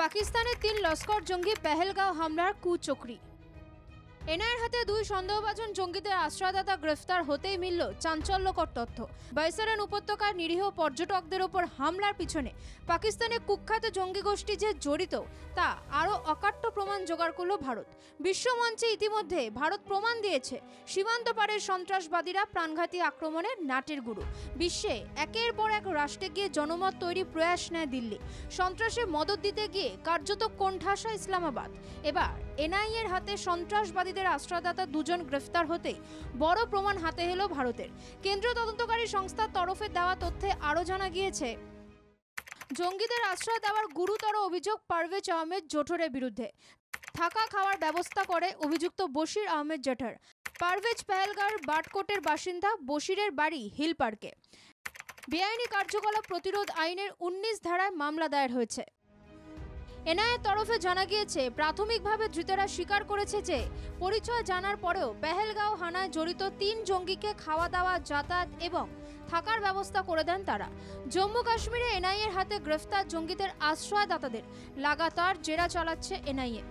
পাকিস্তানের 3 লস্কর জঙ্গি পেহেলগাঁও হামলার কুচক্রী। এনআইএর হাতে 2 সন্দেহভাজন জঙ্গিদের আশ্রয়দাতা গ্রেফতার হতেই মিলল চাঞ্চল্যকর তথ্য। বাইসারান উপত্যকার নিরীহ পর্যটকদের ওপর হামলার পিছনে পাকিস্তানের কুখ্যাত জঙ্গি গোষ্ঠী যে জড়িত তা আরও অকাট্য প্রমাণ জোগাড় করল ভারত। বিশ্বমঞ্চে ইতিমধ্যে ভারত প্রমাণ দিয়েছে সীমান্ত পারের সন্ত্রাসবাদীরা প্রাণঘাতী আক্রমণের নাটের গুরু। বিশ্বে একের পর এক রাষ্ট্রে গিয়ে জনমত তৈরি প্রয়াস নেয় দিল্লি। সন্ত্রাসে মদত দিতে গিয়ে কার্যত কোণঠাসা ইসলামাবাদ। এবার এনআইএর হাতে সন্ত্রাসবাদীদের আশ্রয়দাতা 2 জন গ্রেফতার হতেই বড় প্রমাণ হাতে এলো ভারতের। কেন্দ্রীয় তদন্তকারী সংস্থার তরফে দেওয়া তথ্যে আরও জানা গিয়েছে, জঙ্গিদের আশ্রয় দেওয়ার গুরুতর অভিযোগ পারভেজ আহমেদ জোঠরের বিরুদ্ধে। থাকা খাওয়ার ব্যবস্থা করে অভিযুক্ত বশির আহমেদ জেঠার। পারভেজ পেহেলগাঁওর বাটকোটের বাসিন্দা, বশিরের বাড়ি হিল পার্কে। বেআইনি কার্যকলাপ প্রতিরোধ আইনের 19 ধারায় মামলা দায়ের হয়েছে। এনআইএর তরফে জানা গিয়েছে, প্রাথমিকভাবে ধৃতেরা স্বীকার করেছে যে পরিচয় জানার পরেও পেহেলগাঁও হানায় জড়িত 3 জঙ্গিকে খাওয়া দাওয়া, যাতায়াত এবং থাকার ব্যবস্থা করে দেন তারা। জম্মু কাশ্মীরে এনআইএর হাতে গ্রেফতার জঙ্গিদের আশ্রয়দাতাদের লাগাতার জেরা চালাচ্ছে এনআইএ।